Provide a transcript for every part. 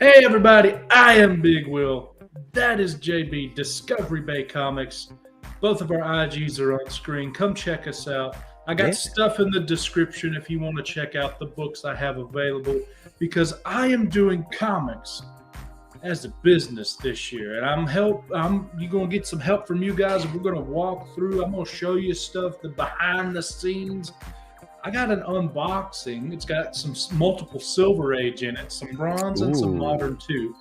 Hey everybody, I am Big Will. That is JB, Discovery Bay Comics. Both of our IGs are on screen. Come check us out. I got stuff in the description if you want to check out the books I have available, because I am doing comics as a business this year, and you're gonna get some help from you guys. We're gonna walk through. I'm gonna show you stuff, the behind the scenes. I got an unboxing. It's got some multiple Silver Age in it, some bronze and some modern too.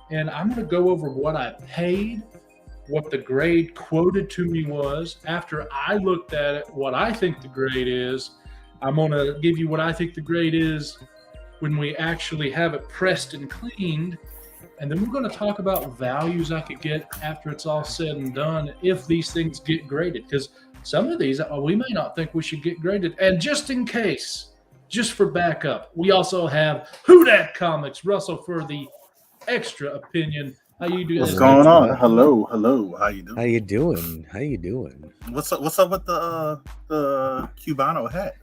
And I'm going to go over what I paid, what the grade quoted to me was. After I looked at it, what I think the grade is. I'm going to give you what I think the grade is when we actually have it pressed and cleaned. And then we're going to talk about values I could get after it's all said and done if these things get graded. Because some of these, we may not think we should get graded. And just in case, just for backup, we also have Who Dat Comics, Russell, for the extra opinion. How you doing? What's going on? Hello. How you doing? How you doing? What's up with the Cubano hat?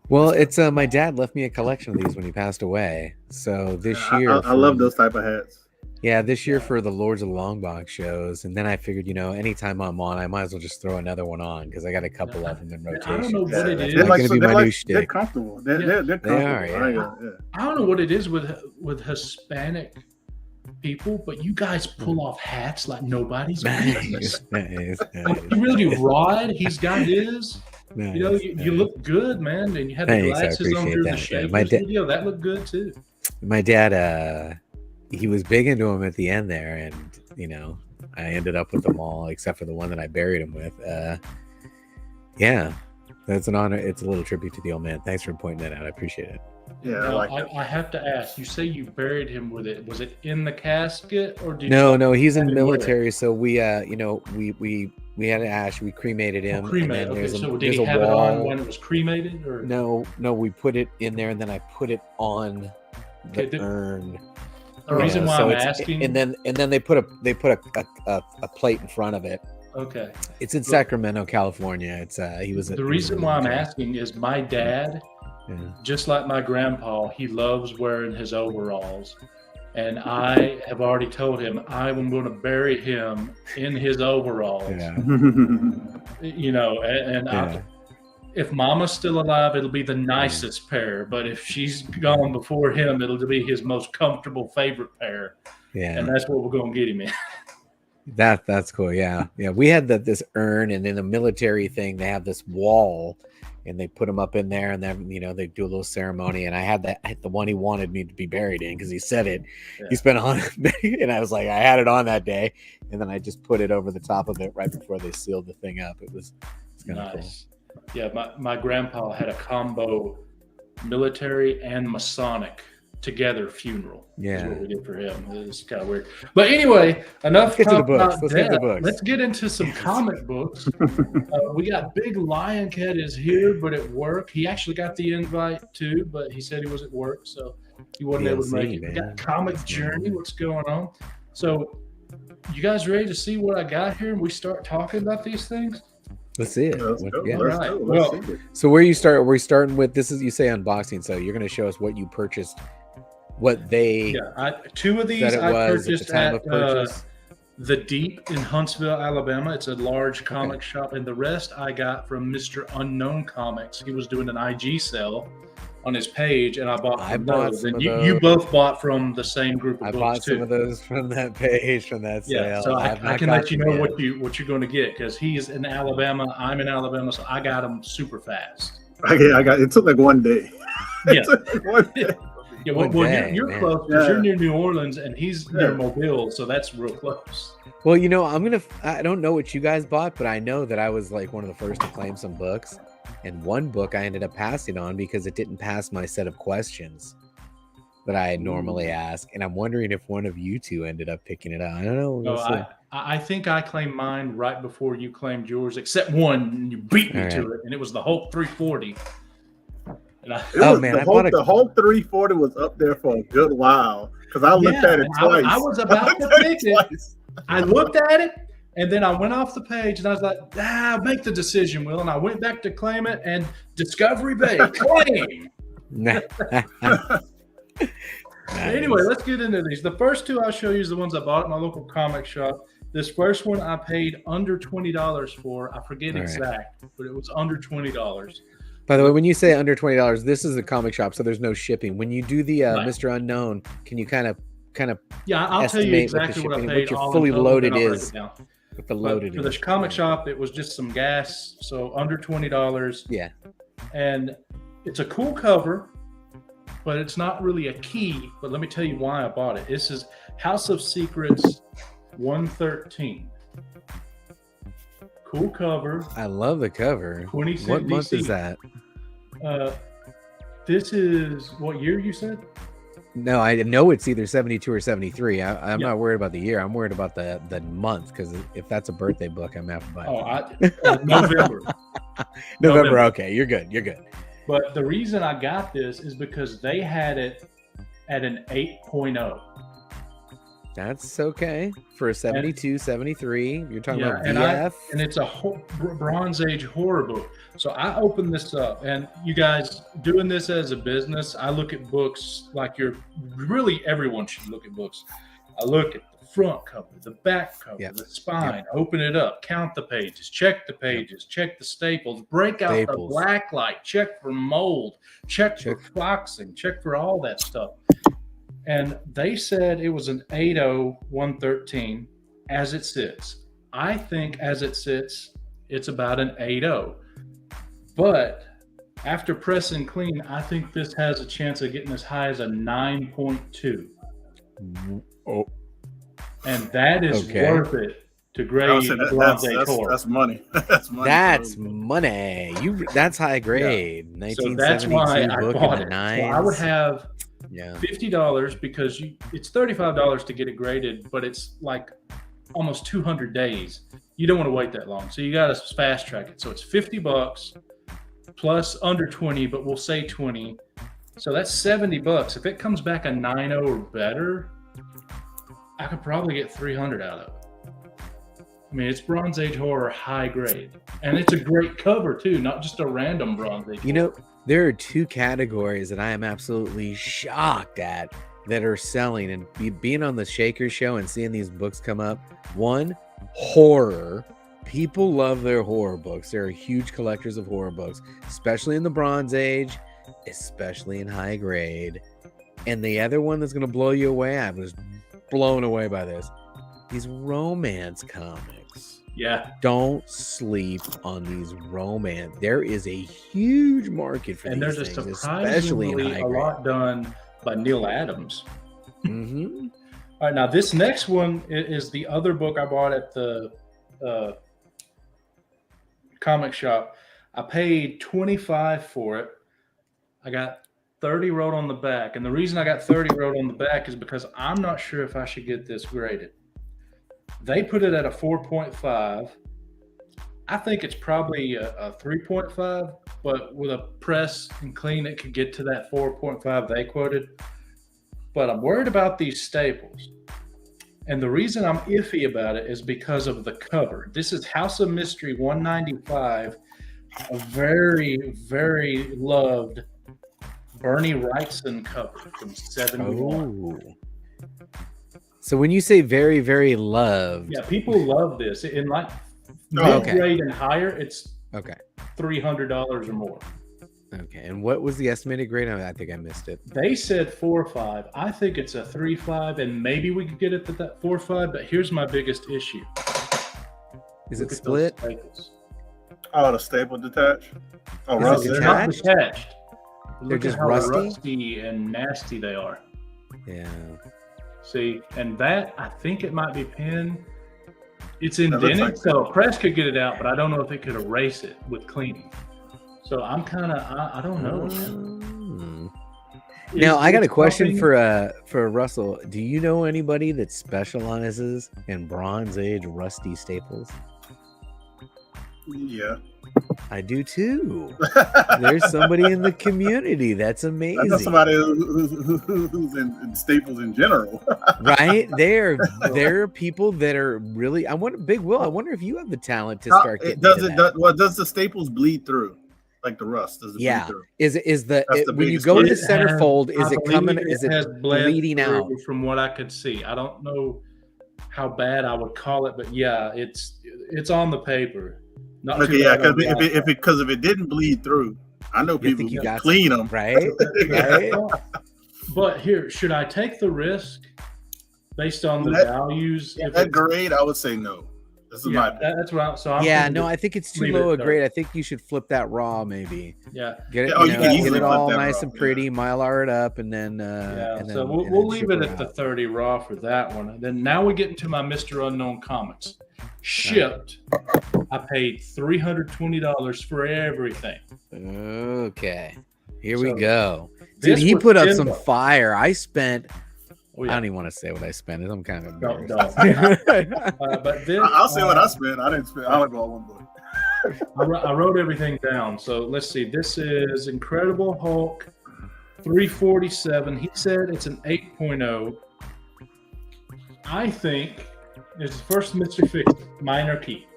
Well, it's my dad left me a collection of these when he passed away. So this year, I love those type of hats. Yeah, this year for the Lords of the Longbox shows, and then I figured, anytime I'm on, I might as well just throw another one on because I got a couple of them in rotation. I don't know what it is. They're going to be my new shtick. They're comfortable. They're comfortable. They are. Yeah. I don't know what it is with Hispanic people, but you guys pull off hats like nobody's business. Nice. You really do. Rod, he's got his. Nice, you look good, man, and you had the glasses on through the Shapers video. That looked good too. My dad, he was big into them at the end there, and I ended up with them all except for the one that I buried him with. Yeah, that's an honor. It's a little tribute to the old man. Thanks for pointing that out. I appreciate it. Yeah, now, I have to ask. You say you buried him with it. Was it in the casket or did No, he's in the military. So we, we had an ash. We cremated him. Cremated. Okay, so did he have it on when it was cremated, or no? We put it in there, and then I put it on the urn. The reason why I'm asking, and then they put a plate in front of it. Okay, it's in Sacramento, California. It's he was. The reason why I'm asking is my dad, just like my grandpa, he loves wearing his overalls, and I have already told him I'm going to bury him in his overalls. Yeah. If Mama's still alive, it'll be the nicest pair. But if she's gone before him, it'll be his most comfortable favorite pair. Yeah, and that's what we're going to get him in. That's cool. Yeah. We had this urn, and in the military thing, they have this wall, and they put him up in there, and then they do a little ceremony. And I had the one he wanted me to be buried in because he said it. Yeah. He spent on it, and I was like, I had it on that day, and then I just put it over the top of it right before they sealed the thing up. It's kind of cool. Yeah, my grandpa had a combo military and Masonic together funeral. Yeah, is what we did for him. It's kind of weird. But anyway, enough talk about that. Let's get into some comic books. We got Big Lion Cat is here, but at work. He actually got the invite too, but he said he was at work, so he wasn't able to make it. We got Comic Journey. What's going on? So, you guys ready to see what I got here, and we start talking about these things? Let's see it. Well, so where you start? We're starting with this. Is you say unboxing, so you're going to show us what you purchased, what they. Yeah, two of these I purchased at The Deep in Huntsville, Alabama. It's a large comic shop, and the rest I got from Mr. Unknown Comics. He was doing an IG sale on his page, and I bought from those. And you both bought from the same group of books, bought some of those from that page, from that sale. Yeah, so I can let you know what you're going to get, because he's in Alabama, I'm in Alabama, so I got them super fast. I got it. Took like one day. Yeah. Yeah, you're close because you're near New Orleans and he's near Mobile, so that's real close. Well, I don't know what you guys bought, but I know that I was like one of the first to claim some books. And one book I ended up passing on because it didn't pass my set of questions that I normally ask. And I'm wondering if one of you two ended up picking it up. I don't know. No, I think I claimed mine right before you claimed yours, except one, and you beat me to it, and it was the Hulk 340. The Hulk 340 was up there for a good while because I looked at it twice. I was about to pick it. I looked at it. And then I went off the page and I was like, make the decision, Will. And I went back to claim it, and Discovery Bay claim. Anyway, let's get into these. The first two I'll show you is the ones I bought at my local comic shop. This first one I paid under $20 for. I forget exact, but it was under $20. By the way, when you say under $20, this is a comic shop, so there's no shipping. When you do the Mr. Unknown, can you kind of yeah, I'll tell you exactly what I paid. What your fully loaded is. With the loaded for the comic shop, it was just some gas, so under $20. Yeah, and it's a cool cover, but it's not really a key. But let me tell you why I bought it. This is House of Secrets 113. Cool cover. I love the cover. 26 What month DC. is that? This is what year you said? No, I know it's either 72 or 73. I'm not worried about the year. I'm worried about the month, because if that's a birthday book, I'm gonna have to buy it. November. November. Okay, you're good. You're good. But the reason I got this is because they had it at an 8.0. That's okay for a 72, 73. You're talking about and VF. And it's a Bronze Age horror book. So I opened this up, and you guys doing this as a business, I look at books like everyone should look at books. I look at the front cover, the back cover, the spine, open it up, count the pages, check the pages, check the staples, break out the black light, check for mold, check for foxing, check for all that stuff. And they said it was an 80-113 as it sits. I think as it sits, it's about an 80. But after press and clean, I think this has a chance of getting as high as a 9.2. Oh. And that is worth it to grade Bronze Age horror. That's money. That's money. That's money. That's high grade. Yeah. So that's why I bought it. So I would have $50 because it's $35 to get it graded, but it's like almost 200 days. You don't want to wait that long, so you got to fast track it. So it's $50 plus under 20, but we'll say 20. So that's $70. If it comes back a 9.0 or better, I could probably get 300 out of it. I mean, it's Bronze Age horror high grade, and it's a great cover too, not just a random Bronze Age. You know, there are two categories that I am absolutely shocked at that are selling, and being on the Shaker show and seeing these books come up. One, horror. People love their horror books. There are huge collectors of horror books, especially in the Bronze Age, especially in high grade. And the other one that's going to blow you away, I was blown away by this, these romance comics. Yeah. Don't sleep on these romance. There is a huge market for these things, especially in high grade. A lot done by Neil Adams. Mm-hmm. All right, now this next one is the other book I bought at the comic shop. I paid $25 for it. I got 30 wrote on the back, and the reason I got 30 wrote on the back is because I'm not sure if I should get this graded. They put it at a 4.5. I think it's probably a 3.5, but with a press and clean, it could get to that 4.5 they quoted. But I'm worried about these staples. And the reason I'm iffy about it is because of the cover. This is House of Mystery 195, a very, very loved Bernie Wrightson cover from 71. Oh. So when you say very, very loved. Yeah, people love this. In like mid-grade and higher, it's $300 or more. Okay, and what was the estimated grade? I think I missed it. They said 4.5. I think it's a 3.5, and maybe we could get it to that 4.5. But here's my biggest issue: is it split? Oh, the staple detached. Oh, rusty. They're not detached. They're just how rusty? rusty and nasty they are. Yeah. See, and that I think it might be pen. It's indented, so a press could get it out, but I don't know if it could erase it with cleaning. So I'm kind of, I don't know. Now I got a question for Russell. Do you know anybody that specializes in Bronze Age rusty staples? Yeah, I do too. There's somebody in the community. That's amazing. I know somebody who's in staples in general. Right? There are people that are really. I wonder, Big Will. I wonder if you have the talent to start getting does the staples bleed through? like the rust? Does it bleed Yeah. through? Is the That's the when you biggest go issue. into centerfold, is I it coming? believe Is it has bled bleeding through out? From what I could see, I don't know how bad I would call it, but yeah, it's on the paper. Not Okay, too yeah, bad because if it didn't bleed through, I know You people think you can got clean them. Right? Right? But here, should I take the risk based on the That- values? If That it's- grade, I would say no. This is my yeah, opinion. that's what. So I'm Yeah, thinking no, just I think it's too leave low it a there. grade. I think you should flip that raw, maybe. Yeah, Get it, Yeah, oh, you know, can get easily it flip all that nice raw, and pretty, Mylar it up, and then yeah. and So then, we'll and then leave ship it her at the out. 30 raw for that one. And then now we get into my Mr. Unknown comics. Shipped, I paid $320 for everything. Okay, here So, we go. Dude, this he was put up in some the- fire. I spent. Oh, I yeah. don't even want to say what I spent. I'm kind of Don't. embarrassed. But this, I'll say what I spent. I didn't spend. I only bought one book. I wrote everything down. So let's see. This is Incredible Hulk 347. He said it's an 8.0. I think it's the first Mr. Fix minor key.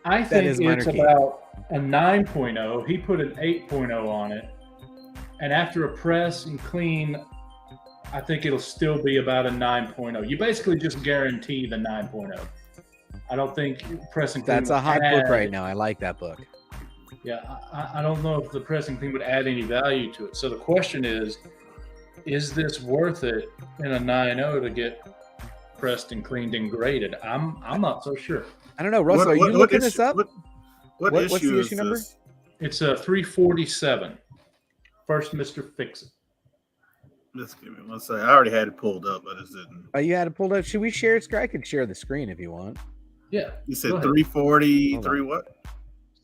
I think is minor it's key. about a 9.0. He put an 8.0 on it. And after a press and clean, I think it'll still be about a 9.0. You basically just guarantee the 9.0. I don't think press and clean That's a would hot book add- right now. I like that book. Yeah, I don't know if the press and clean would add any value to it. So the question is this worth it in a 9.0 to get pressed and cleaned and graded? I'm not so sure. I don't know, Russell. Are you looking this up? What What's issue the is issue number? this? It's a 347. First Mr. Fix It. Just give me one second. I already had it pulled up, but it didn't. Oh, you had it pulled up. Should we share it? I could share the screen if you want. Yeah. You said Go ahead. 343 what?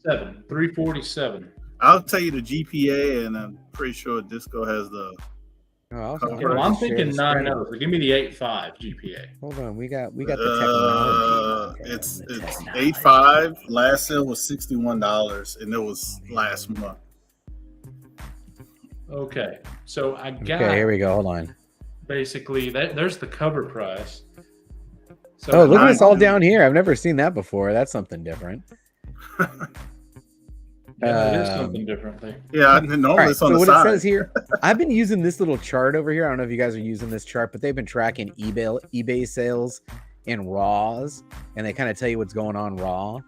347. I'll tell you the GPA, and I'm pretty sure Disco has the. Oh, I'll Okay, Yeah, well, I'm share thinking the screen. 9.0. So give me the 8.5 GPA. Hold on, we got the technology. Okay, It's the it's technology. 8.5. Last sale was $61, and it was last month. Okay. So I got Okay, here we go. Hold on. basically there's the cover price. So Oh, look at this all 9.2. down here. I've never seen that before. That's something different. Yeah, it is Um, something different thing. Yeah, and normally All right, it's on so the what side. it says here, I've been using this little chart over here. I don't know if you guys are using this chart, but they've been tracking eBay sales and raws, and they kind of tell you what's going on raw.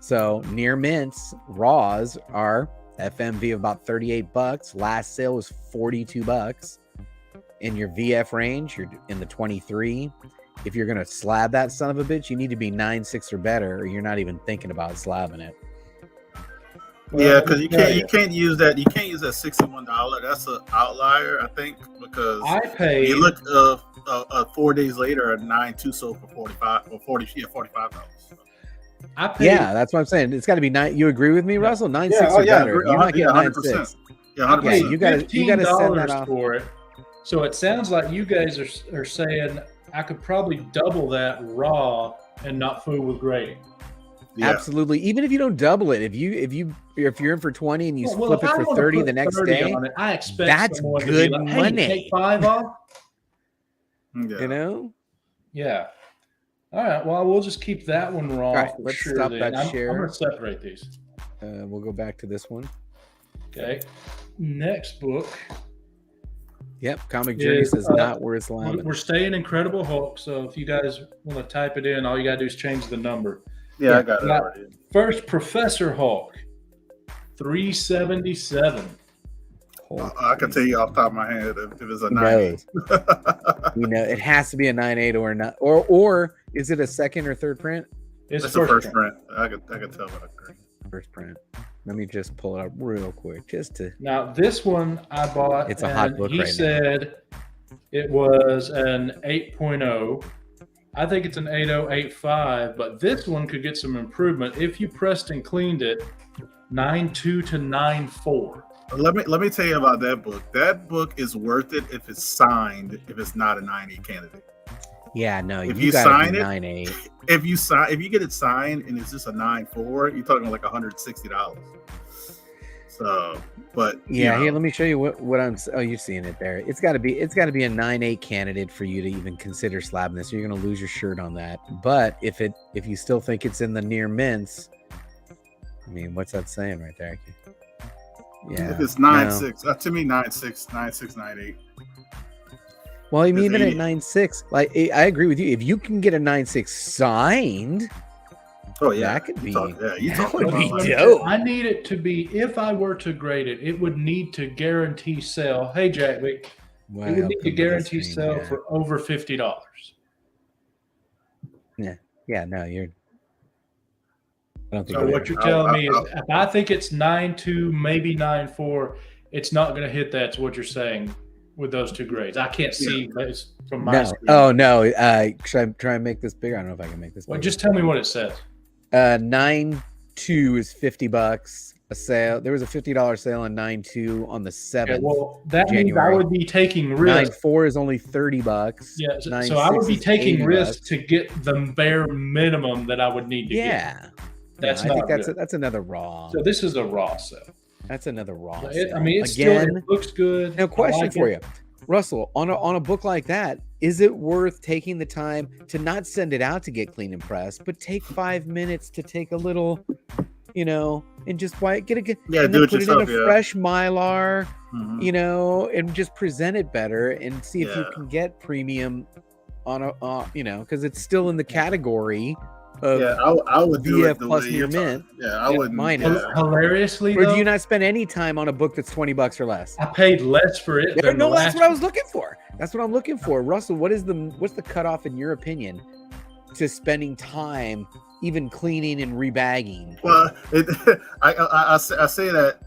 So near mints raws are FMV of about $38. Last sale was $42. In your VF range, you're in the 23. If you're gonna slab that son of a bitch, you need to be 9.6 or better, or you're not even thinking about slabbing it. Yeah, because you Yeah, can't use that. You can't use that $61. That's an outlier, I think, because I paid. you look 4 days later, a 9.2 sold for $45. I paid. Yeah, that's what I'm saying. It's got to be 9. You agree with me, Russell? 9.6 Yeah, oh, or yeah, better. agree. You're not getting 100%. 9.6. Yeah, I 100%. paid you gotta send that $15 off. for it. So it sounds like you guys are saying I could probably double that raw and not fool with grading. Yeah. Absolutely. Even if you don't double it, if you're in for 20 and you Well, flip if it I for wanna 30 put the next 30 day, on it, I expect that's someone to be good like, hey, money. take 5 off. Yeah. you know? Yeah. All right. Well, we'll just keep that one raw. All right, for let's sure stop then. that I'm share. going to separate these. We'll go back to this one. Okay. Next book. Yep. Comic Journey Is, says not worth slamming. We're staying Incredible Hulk. So if you guys want to type it in, all you got to do is change the number. Yeah, I got it Yeah. already. First, Professor Hulk, 377. I can tell you off the top of my head if it's a Who 9. knows? You know, it has to be a 9.8 or not, or is it a second or third print? It's It's the first print. print. I can tell by the print. First print. Let me just pull it up real quick, just to. Now, this one I bought. It's a hot and book he right now. said it was an 8.0. I think it's an 8.085, but this one could get some improvement if you pressed and cleaned it 9.2 to 9.4. Let me tell you about that book. That book is worth it if it's signed. If it's not a 9.8 candidate. Yeah, no, If you you gotta sign be it- 9.8. If you get it signed and it's just a 9.4, you're talking like $160. So, but Yeah, you know, here, let me show you what I'm. Oh, you're seeing it there. It's got to be a 9.8 candidate for you to even consider slabbing this. You're gonna lose your shirt on that. But if you still think it's in the near mints, I mean, what's that saying right there? If it's 9.6, to me 9.6, 9.6, 9.8. Well, I mean, even at 80. 9.6, like I agree with you. If you can get a 9.6 signed, Oh yeah, that could be. that would be about dope. I need it to be, if I were to grade it, it would need to guarantee sell. Hey, Jackwick, Well, it would need to guarantee screen, sell yeah. for over $50. Yeah, no, you're. I don't think. So you're what there. you're telling me is, if I think it's 9.2, maybe 9.4, it's not going to hit that. Is what you're saying with those two grades? I can't see that from my No. screen. Oh no. Should I try and make this bigger? I don't know if I can make this. Well, bigger. just tell me what it says. 9.2 is $50 a sale. There was a $50 sale on 9.2 on the 7th. Okay, well, that means I January. would be taking risk. 9.4 is only $30. Yeah, so 9.6 I would be is taking $80. risk to get the bare minimum that I would need to get. Yeah, That's I think not good. that's another raw. So this is a raw sale. That's another raw. I sale. mean, it's Again, still, it looks good. now, question I like for it. you, Russell. On a book like that, is it worth taking the time to not send it out to get clean and pressed, but take 5 minutes to take a little, and just get a Yeah, and do then it put yourself. it in a Yeah. fresh Mylar, Mhm. and just present it better and see if you Yeah. can get premium on a, because it's still in the category of. Yeah, I would do VF it the plus way near you're talking. mint. Yeah, I wouldn't. Mine yeah. is. Hilariously, Or though, do you not spend any time on a book that's $20 or less? I paid less for it than No, the that's last what I was one. looking for. That's what I'm looking for. Russell, what's the cutoff in your opinion to spending time even cleaning and rebagging? Well, I say that,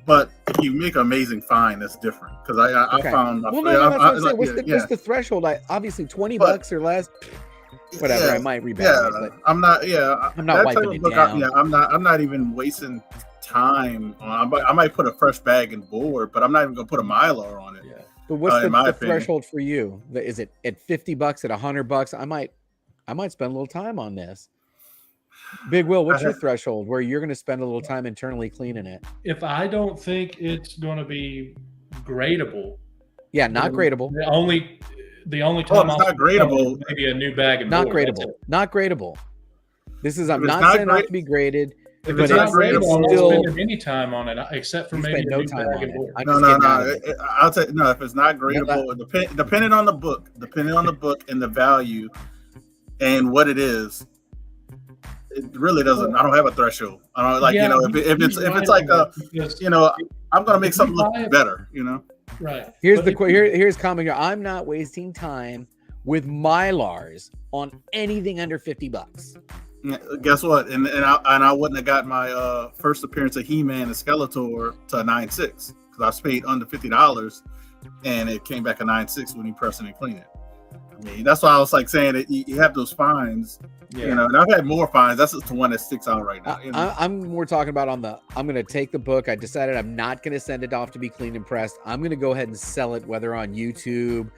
but if you make an amazing find, that's different. Because I Okay. found. Well, no, that's what I'm saying. yeah, What's the threshold? Obviously $20 But- or less. Whatever, yeah, I might rebag Yeah, it, but I'm not. Yeah, I'm not that wiping type of it book, down. I'm not even wasting time on. I might put a fresh bag and board, but I'm not even gonna put a Mylar on it. Yeah. but what's in my the opinion. threshold for you? Is it at $50, at $100? I might spend a little time on this. Big Will, what's your threshold where you're going to spend a little time internally cleaning it? If I don't think it's going to be gradable, Yeah, not gradable. The only Oh, time it's not gradable. maybe a new bag and Not board. That's gradable. it. Not gradable. This is, I'm If it's not not saying not grade- to be graded. If But it's not it's gradable, I'm not still- spending any time on it except for You maybe spend a no new time bag on and it. board. I'm No, just no, getting out no. of it. I'll tell you, no. If it's not that- gradable, depending on the book and the value and what it is, it really doesn't. I don't have a threshold. I don't Yeah, if it's right like on a, that because- I'm gonna make If you something look buy it- better. right. Here's But the if you- here's comment here. I'm not wasting time with Mylars on anything under $50. Guess what? And I wouldn't have got my first appearance of He-Man and Skeletor to a 9.6 because I paid under $50, and it came back a 9.6 when you press it and clean it. I mean, that's why I was like saying that you have those fines, Yeah. and I've had more fines. That's just the one that sticks out right now. I'm more talking about I'm going to take the book. I decided I'm not going to send it off to be cleaned and pressed. I'm going to go ahead and sell it, whether on YouTube,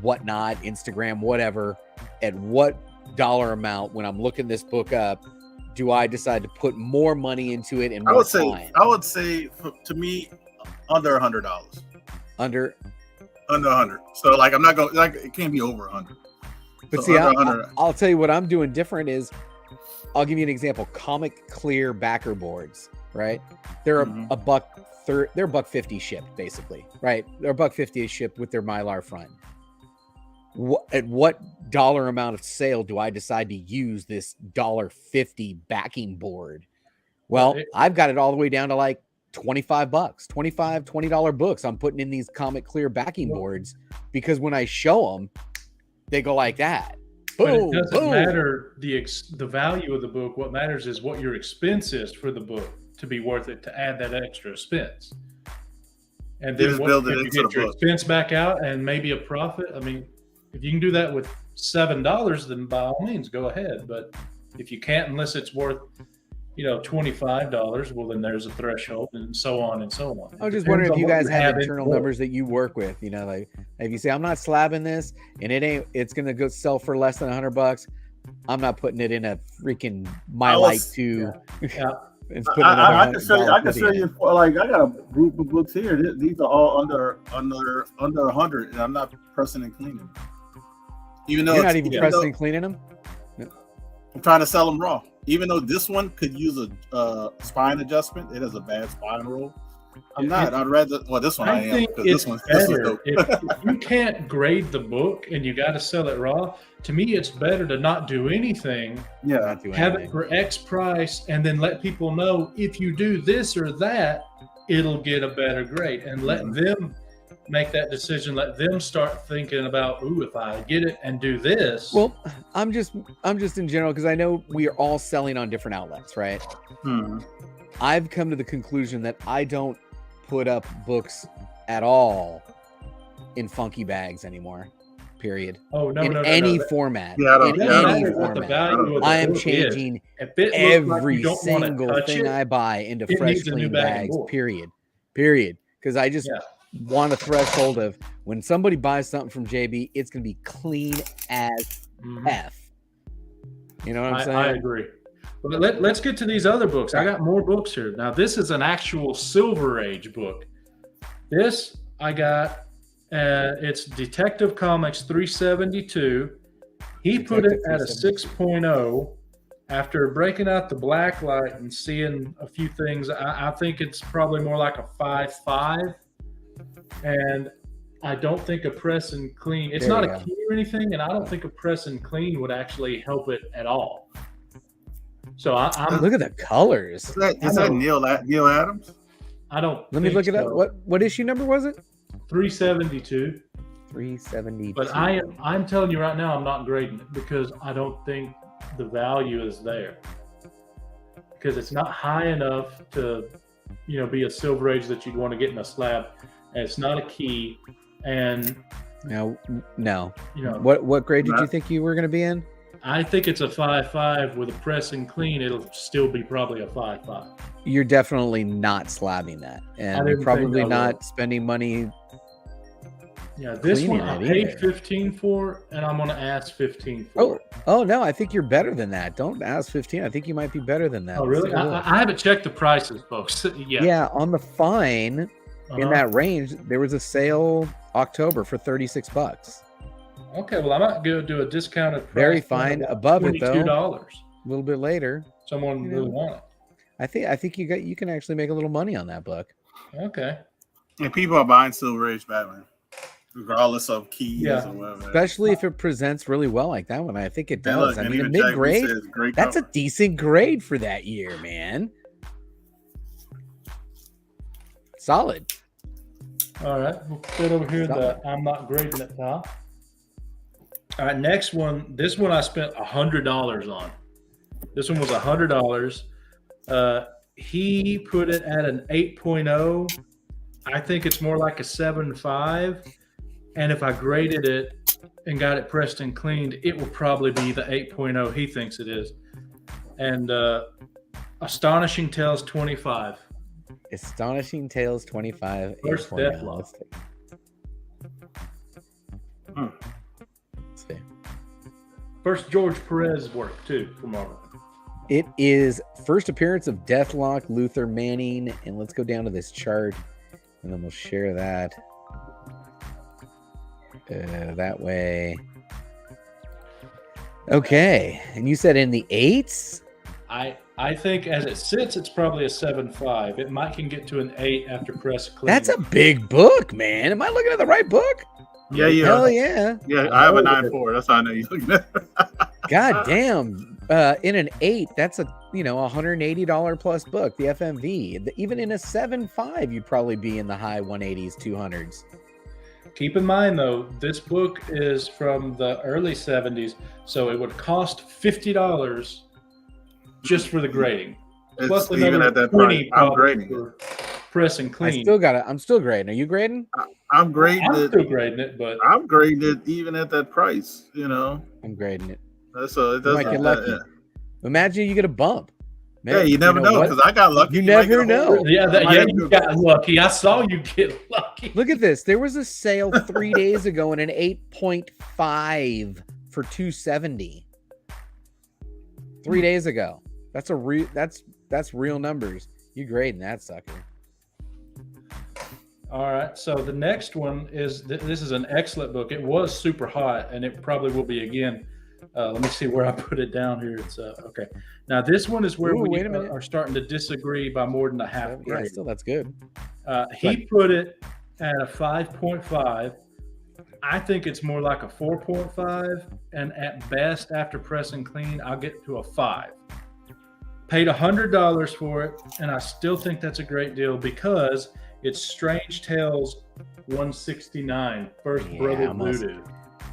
whatnot, Instagram, whatever. At what dollar amount when I'm looking this book up do I decide to put more money into it and I more would say to me under $100. under? Under 100. So like I'm not going it can't be over 100. But So see, under 100. I'll tell you what I'm doing different is I'll give you an example. Comic Clear backer boards, right? They're Mhm. they're $1.50 shipped basically, right? They're $1.50 shipped with their Mylar front. At what dollar amount of sale do I decide to use this $1.50 backing board? Well, I've got it all the way down to like $25, $20 books I'm putting in these Comic Clear backing boards because when I show them, they go like that. But Boom, it doesn't boom. matter the value of the book. What matters is what your expense is for the book to be worth it to add that extra expense. And You then just what, build it if you into get the your book. expense back out and maybe a profit. I mean, if you can do that with $7, then by all means go ahead. But if you can't, unless it's worth $25, well then there's a threshold, and so on and so on. I was just Depends wondering if on you what guys have in internal book. numbers that you work with. Like if you say I'm not slabbing this and it's gonna go sell for less than $100, I'm not putting it in a freaking Mylite 2. Yeah. And putting I can show you. I can $150 show in it. you. Like I got a group of books here. These are all under 100, and I'm not pressing and cleaning. Even though You're not even pressing and cleaning them. I'm trying to sell them raw. even though this one could use a spine adjustment, it has a bad spine roll. I'd rather. Well, this one I am think because it's this is better dope. if you can't grade the book and you got to sell it raw. To me, it's better to not do anything. Yeah, Not do Have anything. it for X price, and then let people know if you do this or that, it'll get a better grade, and let them make that decision. Let them start thinking about, ooh, if I get it and do this. Well, I'm just in general, because I know we are all selling on different outlets, right? Hmm. I've come to the conclusion that I don't put up books at all in funky bags anymore. Period. oh no, in no, no, any no. format. Yeah, I don't- in It yeah, doesn't any matter what the format. value of the I am book is. changing If it looks like every you don't wanna single touch thing it, I buy into it fresh needs a new clean bag and bags. board. Period. Because I just Yeah. want a threshold of when somebody buys something from JB, it's gonna be clean as Mhm. F. You know what I'm saying? I agree. But let's get to these other books. I got more books here. Now, this is an actual Silver Age book. This I got, it's Detective Comics 372. He put it Detective at a 372. 6.0. After breaking out the black light and seeing a few things, I think it's probably more like a 5.5. And I don't think a press and clean, it's There not you a go. key or anything, and I don't think a press and clean would actually help it at all. So I'm Look at the colors. Is that I know. Neil Adams? I don't. Let me think look it up. so. What issue number was it? 372. 372. But I'm telling you right now, I'm not grading it because I don't think the value is there. Because it's not high enough to, be a Silver Age that you'd want to get in a slab, and it's not a key. And No. you What grade did you Not- think you were going to be in? I think it's a 5.5 with a press and clean. It'll still be probably a 5.5. You're definitely not slabbing that, I and didn't you're think probably I would. not spending money. Yeah, this Cleaning one I it paid either. 15 for, and I'm gonna ask 15 for. Oh no, I think you're better than that. Don't ask 15. I think you might be better than that. Oh, Let's really? take a look. I haven't checked the prices, folks. Yeah. Yeah, on the fine in Uh-huh. that range, there was a sale October for $36. Okay, well, I might go do a discounted price. Very of fine. about Above it, though. $22. A little bit later, Someone You know. really want I think you can actually make a little money on that book. it. Okay. And people are buying Silver Age Batman, regardless of keys Yeah. or whatever. Especially if it presents really well like that one. I think it And does. look, I and mean, a even Jack mid grade, says great that's a cover. decent grade for that year, man. Solid. All right. We'll put over here Solid. the I'm not grading it pal. All right. Next one. This one I spent $100 on. This one was $100. He put it at an 8.0. I think it's more like a 7.5. And if I graded it and got it pressed and cleaned, it will probably be the 8.0 he thinks it is. And Astonishing Tales 25. Astonishing Tales 25. First 8.0. Deathlock. Let's take- Hmm. Let's see. First George Perez work too from Marvel. It is first appearance of Deathlock, Luther Manning, and let's go down to this chart, and then we'll share that. That way. Okay, and you said in the 8s? I think as it sits, it's probably a 7.5. It might can get to an 8 after press clean. That's a big book, man. Am I looking at the right book? Yeah, Hell yeah. yeah. Yeah, I have a 9.4. That's how I know you're looking at it. God damn. In an 8, that's a $180 plus book, the FMV. Even in a 7.5, you'd probably be in the high 180s, 200s. Keep in mind though, this book is from the early 70s, so it would cost $50 just for the grading. It's another even at that 20 price. I'm probably grading it. for press and clean. I'm still grading. Are you grading? I'm grading I'm it. still grading it, but I'm grading it even at that price. I'm grading it. So it You might doesn't. get lucky. Imagine you get a bump. Yeah, you never know what? because I got lucky. You might get never a know. whole- yeah, I might have you to- got lucky. I saw you get lucky. Look at this. There was a sale 3 days ago in an 8.5 for $270. 3 days ago. That's real numbers. You grading that sucker. All right, so the next one is this is an excellent book. It was super hot, and it probably will be again. Let me see where I put it down here. It's okay. Now this one is where Ooh, we wait a minute. are starting to disagree by more than a half Yeah, grade. still that's good. He put it at a 5.5. I think it's more like a 4.5, and at best, after press and clean, I'll get to a 5. Paid $100 for it, and I still think that's a great deal because it's Strange Tales 169, First Yeah, Brother almost. Voodoo.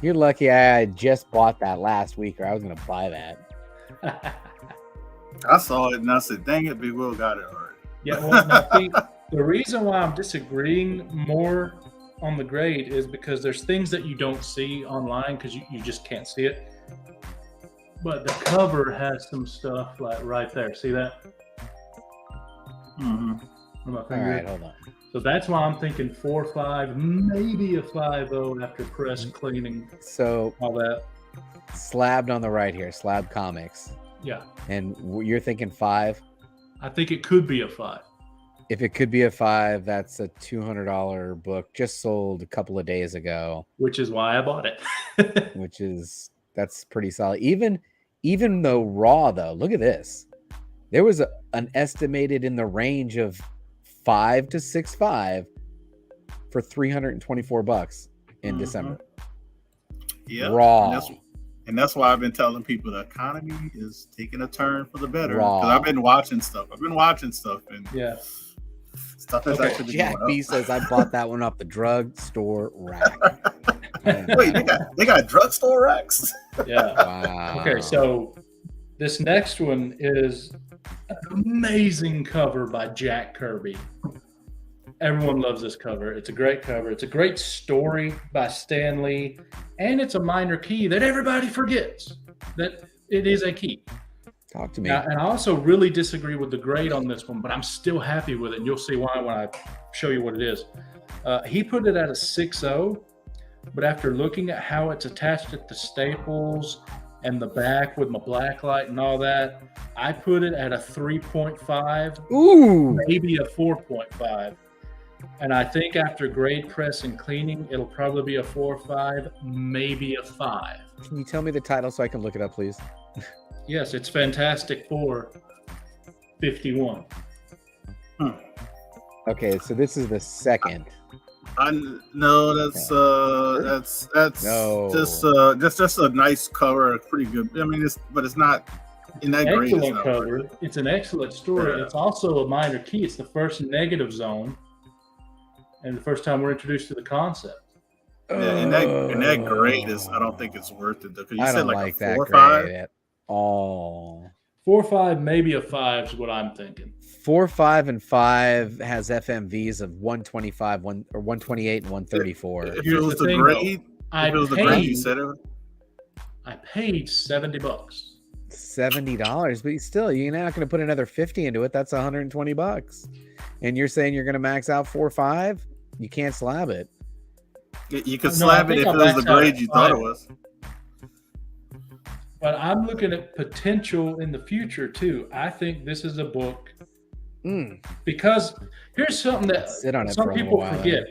You're lucky I just bought that last week, or I was gonna buy that. I saw it and I said, "Dang it, Big Will got it already." Yeah, well, now, see, the reason why I'm disagreeing more on the grade is because there's things that you don't see online because you just can't see it. But the cover has some stuff like right there. See that? Mm-hmm. On my All finger? right, hold on. So that's why I'm thinking 4.5, maybe a 5.0 after press cleaning, So all that. Slabbed on the right here, Slab Comics, Yeah, and you're thinking 5. I think it could be a 5. If it could be a 5, that's a $200 book just sold a couple of days ago, Which is why I bought it. that's pretty solid. Even though raw though, look at this. There was an estimated in the range of 5 to 6.5 for $324 in Mhm. December. Yeah, Raw. and that's why I've been telling people the economy is taking a turn for the better. Raw. Because I've been watching stuff. and Yeah. stuff has Okay, actually been Jack going B up. says I bought that one off the drugstore rack. Wait, they got drugstore racks? Yeah. Wow. Okay, so this next one is an amazing cover by Jack Kirby. Everyone loves this cover. It's a great cover. It's a great story by Stan Lee, and it's a minor key that everybody forgets that it is a key. Talk to me. Now, and I also really disagree with the grade on this one, but I'm still happy with it, and you'll see why when I show you what it is. He put it at a 6.0, but after looking at how it's attached at the staples and the back with my black light and all that, I put it at a 3.5, Ooh. maybe a 4.5. And I think after grade press and cleaning, it'll probably be a 4.5, maybe a 5. Can you tell me the title so I can look it up, please? Yes, it's Fantastic Four 51. Okay, so this is the second. No, that's No. just a nice cover, pretty good. I mean, it's not in that grade. Excellent cover. It's an excellent story. Yeah. It's also a minor key. It's the first negative zone, and the first time we're introduced to the concept. Yeah, and that grade is. I don't think it's worth it though. 'Cause you I said don't like like a that 4 or grade 5. at all. 4.5, maybe a 5 is what I'm thinking. 4, 5, and 5 has FMVs of 125, 128, and 134. If Here's it was the the thing, grade, I if it was the grade, you paid, said it. I paid $70. $70, but still, you're not going to put another 50 into it. That's $120. And you're saying you're going to max out 4, 5? You can't slab it. You could No, slab I it think if I it was the maxed out grade at you thought it 5. was. But I'm looking at potential in the future too. I think this is a book because here's something that Sit on it some for a little people while, forget.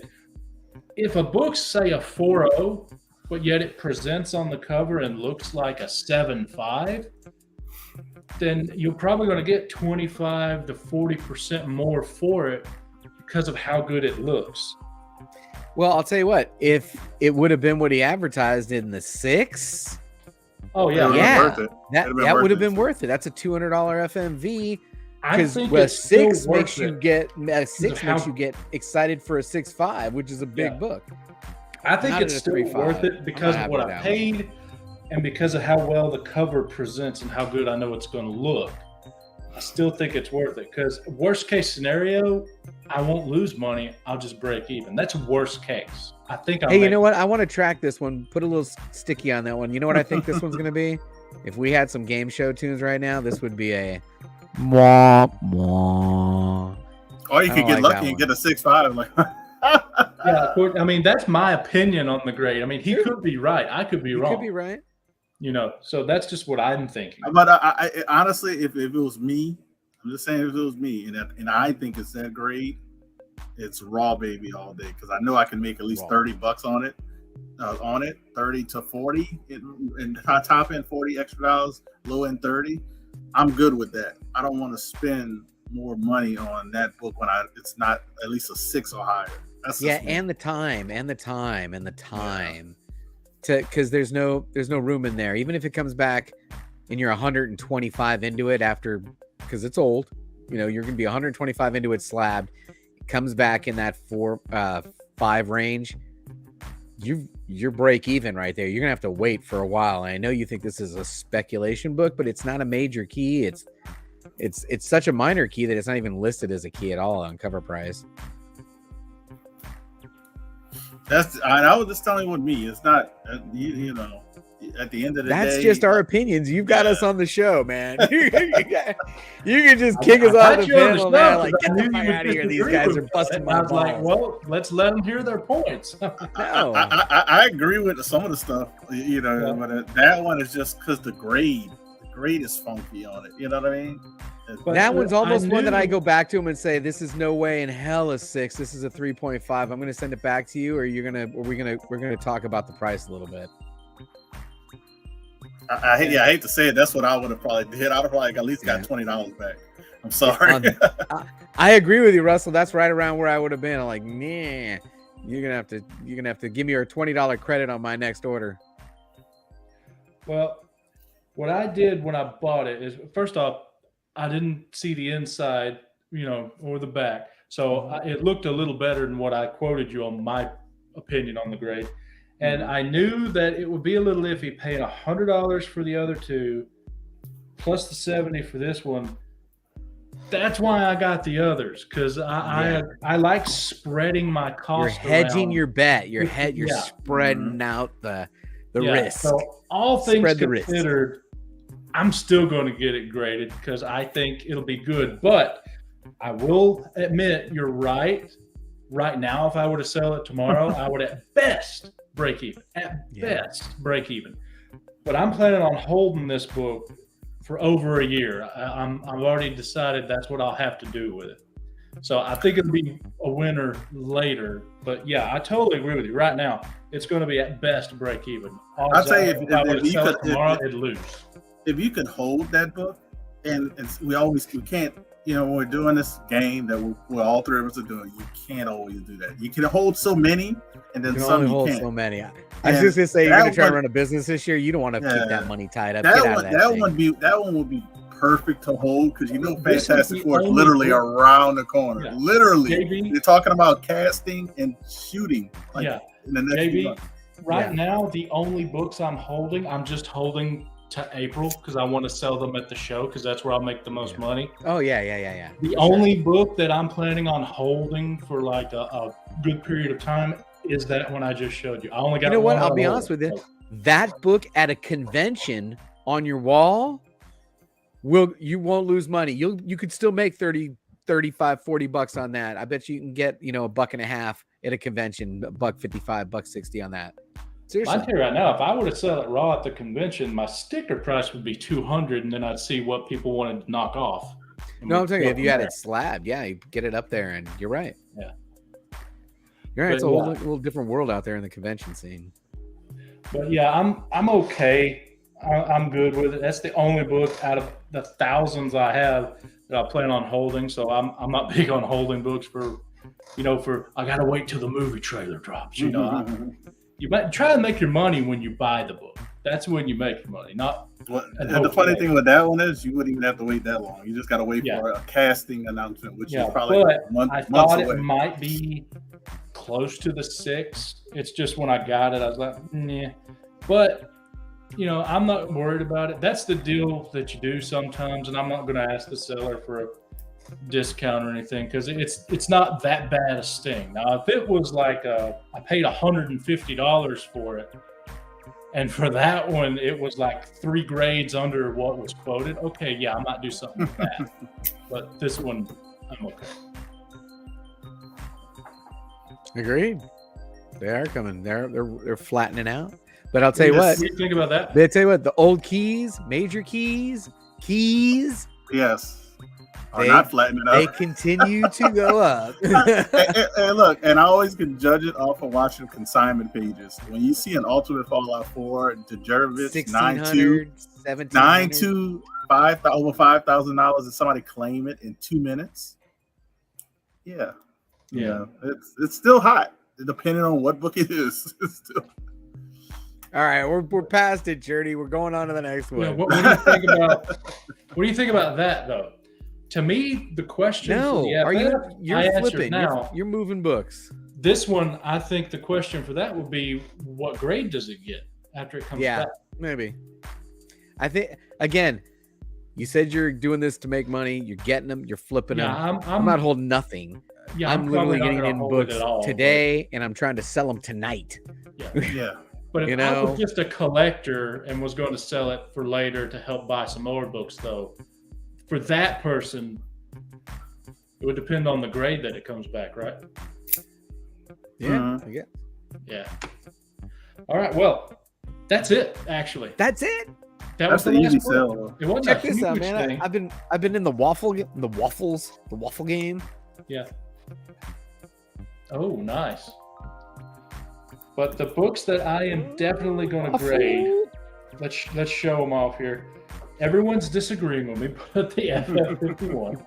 If a book's say a 4.0, but yet it presents on the cover and looks like a 7.5, then you're probably going to get 25 to 40% more for it because of how good it looks. Well, I'll tell you what. If it would have been what he advertised in the 6, Oh yeah, It would've Yeah. been worth it. that It'd been that worth would have it. been worth it. That's a $200 FMV. I Because think a it's still 6 makes worth you it. get a 6 of how- makes you get excited for a 6.5, which is a big Yeah. book. I think Not it's at a still 3.5. worth it because I'm of what happy I with that paid and because of how well the cover presents and how good I know it's going to look. I still think it's worth it because worst case scenario, I won't lose money. I'll just break even. That's worst case. I think I'll Hey, you make know what? I want to track this one. Put a little sticky on that one. You know what I think this one's going to be? If we had some game show tunes right now, this would be a mwah, mwah. Or you I could don't get like lucky that and one. get a 6.5. Like, Yeah, of course, I mean, that's my opinion on the grade. I mean, he could be right. I could be You wrong. could be right. You know, so that's just what I'm thinking. but I honestly, if it was me, I'm just saying if it was me, and I think it's that grade, it's raw baby all day because I know I can make at least Raw. $30 on it, on it, 30 to 40, and top end $40 extra, low end 30. I'm good with that. I don't want to spend more money on that book when it's not at least a 6 or higher. That's and the time, because there's no room in there. Even if it comes back and you're 125 into it after, because it's old, you're gonna be 125 into it slabbed. It comes back in that 4-5 range. You're break even right there. You're gonna have to wait for a while. And I know you think this is a speculation book, but it's not a major key. It's such a minor key that it's not even listed as a key at all on cover price. I was just telling you with me. It's not, at the end of the day. That's just our opinions. You've got us on the show, man. you can just kick us off the panel now. Like, get the fuck out of here. These guys are busting my balls. I was like, well, let's let them hear their points. No. I agree with some of the stuff, but that one is just because the grade is funky on it. You know what I mean? But that one's almost one that I go back to him and say, "This is no way in hell a 6. This is a 3.5. I'm going to send it back to you, or we're gonna talk about the price a little bit." I hate to say it. That's what I would have probably did. I'd have probably at least got $20 back. I'm sorry. I agree with you, Russell. That's right around where I would have been. I'm like, nah, you're gonna have to give me your $20 credit on my next order. Well, what I did when I bought it is, first off, I didn't see the inside, or the back. So it looked a little better than what I quoted you on my opinion on the grade. And I knew that it would be a little iffy paying $100 for the other two, plus the $70 for this one. That's why I got the others, because I like spreading my cost. You're hedging around. Your bet. You're spreading out the risk. So all things considered, I'm still going to get it graded because I think it'll be good. But I will admit, you're right. Right now, if I were to sell it tomorrow, I would at best break even. Best break even. But I'm planning on holding this book for over a year. I've already decided that's what I'll have to do with it. So I think it'll be a winner later. But yeah, I totally agree with you. Right now, it's going to be at best break even. I'll tell you, if I were to sell it tomorrow, it'd lose. If you could hold that book, and we can't, when we're doing this game that we're all three of us are doing, you can't always do that. You can hold so many, and then some you hold can't. So many. I was just gonna say, you're gonna try to run a business this year. You don't want to keep that money tied up. That one would be perfect to hold because Fantastic Four is literally around the corner. Yeah. Literally, JB, you're talking about casting and shooting. In the next few months. Right now, the only books I'm just holding to April because I want to sell them at the show because that's where I'll make the most money. Oh yeah. The only book that I'm planning on holding for like a good period of time is that one I just showed you. I only got. You know what? I'll be honest with you. That book at a convention on your wall, you won't lose money. You could still make 30, 35, $40 on that. I bet you can get $1.50 at a convention, $1.55, $1.60 on that. Seriously. I tell you right now, if I were to sell it raw at the convention, my sticker price would be $200, and then I'd see what people wanted to knock off. No, I'm telling you, if you had it slabbed, you get it up there, and you're right. Yeah, you're right. It's a little different world out there in the convention scene. But yeah, I'm okay. I'm good with it. That's the only book out of the thousands I have that I plan on holding. So I'm not big on holding books for I gotta wait till the movie trailer drops. You might try to make your money when you buy the book. That's when you make your money, not. The funny thing with that one is you wouldn't even have to wait that long. You just got to wait for a casting announcement, which is probably months away. It might be close to the 6. It's just when I got it, I was like, nah. But, I'm not worried about it. That's the deal that you do sometimes, and I'm not going to ask the seller for a discount or anything because it's not that bad a sting. Now, if it was like I paid $150 for it, and for that one it was like 3 grades under what was quoted, okay, yeah, I might do something with that. But this one, I'm okay. Agreed. They are coming. They're flattening out. But I'll tell you what. What do you think about that? They tell you what, the old keys, major keys. Yes. are not flattening They out. continue to go up. And look, and I always can judge it off of watching consignment pages. When you see an Ultimate Fallout 4 to Jervis 1600, 9.2, over $5,000, and somebody claim it in 2 minutes. Yeah, Yeah. it's still hot, depending on what book it is. It's still... All right, we're past it, Journey. We're going on to the next one. Yeah, what do you think about? What do you think about that, though? To me, the question. No, for the are you? FF, I You're answered flipping. now. You're moving books. This one, I think the question for that would be, what grade does it get after it comes back? Maybe. I think again. You said you're doing this to make money. You're getting them. You're flipping them. I'm not holding nothing. Yeah, I'm literally probably not getting gonna in hold it books at all, today, and I'm trying to sell them tonight. Yeah. But if You I know? was just a collector and was going to sell it for later to help buy some more books, though, for that person, it would depend on the grade that it comes back, right? Yeah, I guess. Yeah. All right. Well, that's it. Actually, That's it. that That's was the the easy last one. sell. It wasn't Check a this out, huge man. thing. I've been in the waffle game. Yeah. Oh, nice. But the books that I am definitely going to grade, let's show them off here. Everyone's disagreeing with me, but the FF51.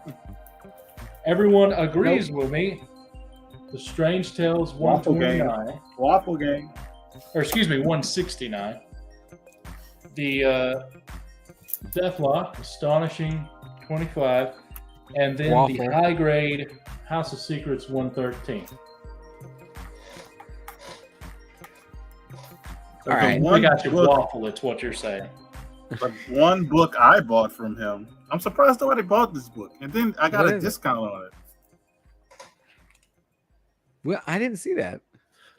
Everyone agrees with me. The Strange Tales Waffle game. 129, Waffle game. or excuse me, 169. The Deathlock, Astonishing 25, and then the Waffle. high grade House of Secrets 113. All right. We got your waffle, it's what you're saying. But one book I bought from him, I'm surprised nobody bought this book, and then I got What a is it? discount on it. Well, I didn't see that.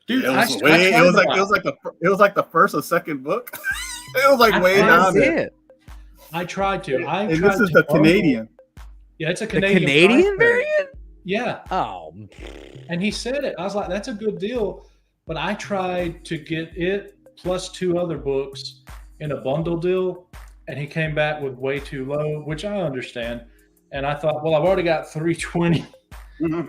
Dude, It was like the first or second book. It was like I way I down didn't see there. it. I tried to. And this is the bundle- Canadian. Yeah, it's a The Canadian. Canadian price tag. variant? Yeah, Oh, and he said it. I was like, that's a good deal. But I tried to get it plus 2 other books in a bundle deal, and he came back with way too low, which I understand. And I thought, well, I've already got 320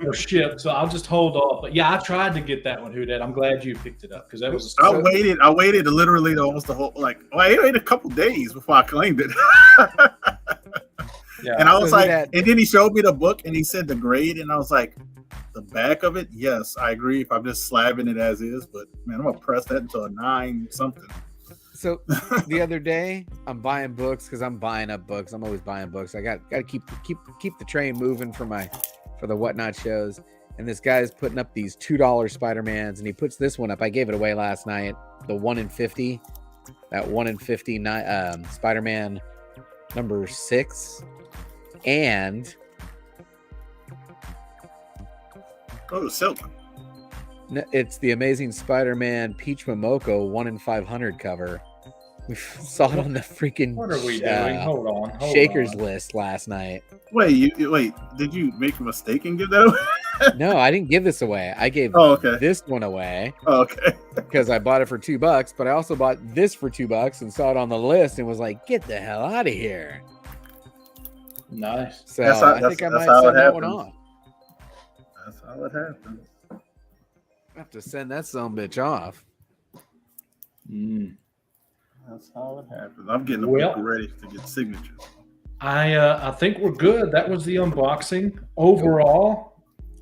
for ship, so I'll just hold off. But yeah, I tried to get that one, Whodad. I'm glad you picked it up because that was. I waited literally almost the whole I waited a couple days before I claimed it. Yeah. And I was So like, that- and then he showed me the book and he said the grade, and I was like, the back of it, yes, I agree. If I'm just slabbing it as is, but man, I'm gonna press that into a 9 something. so the other day I'm buying books because I'm buying up books. I'm always buying books. I got to keep the train moving for the whatnot shows. And this guy's putting up these $2 Spider-Mans, and he puts this one up. I gave it away last night. The 1 in 50, that 1 in 50 Spider-Man number 6, and Oh, silk. it's the Amazing Spider-Man Peach Momoko 1 in 500 cover. We saw it on the freaking What are we doing? Hold on. Shakers list last night. Wait, did you make a mistake and give that away? No, I didn't give this away. I gave Oh, okay. this one away Oh, okay. because I bought it for $2, but I also bought this for $2 and saw it on the list and was like, "Get the hell out of here!" Nice. So That's how- I think I that's might how send it that one happens. off. That's how it happens. I have to send that son of a bitch off. That's how it happens. I'm getting the Well- book ready to get signatures. I think we're good. That was the unboxing. Overall,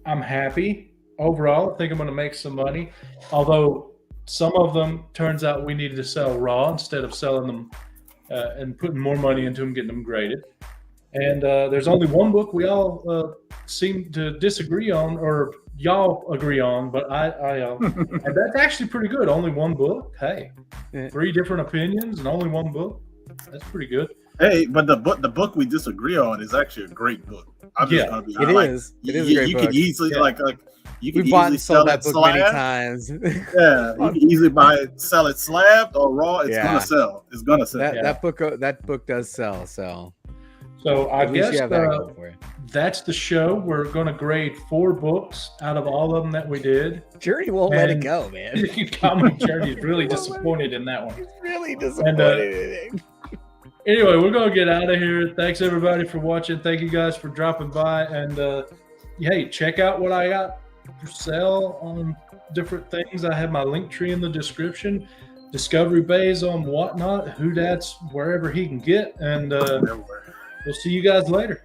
I'm happy. Overall, I think I'm going to make some money. Although some of them turns out we needed to sell raw instead of selling them and putting more money into them, getting them graded. And there's only one book we all seem to disagree on, or y'all agree on, but I and that's actually pretty good. Only one book. Hey, 3 different opinions and only one book. That's pretty good. Hey, but the book we disagree on is actually a great book. I'm Yeah, just gonna be It honest. is. It is a great you book. can easily Yeah. like you can We've bought easily and sold sell that it book many slab. times. Yeah, you can easily buy it, sell it slabbed or raw. It's Yeah. gonna sell. It's gonna sell. that book does sell. So So I at least guess you have that going for you. that's the show. We're going to grade 4 books out of all of them that we did. Journey won't let it And- go, man. Comic Journey is really disappointed in that one. He's really disappointed in it. Anyway, we're gonna get out of here. Thanks everybody for watching. Thank you guys for dropping by. And hey, check out what I got for sale on different things. I have my link tree in the description. Discovery Bays on Whatnot, Who Dat's wherever he can get. And we'll see you guys later.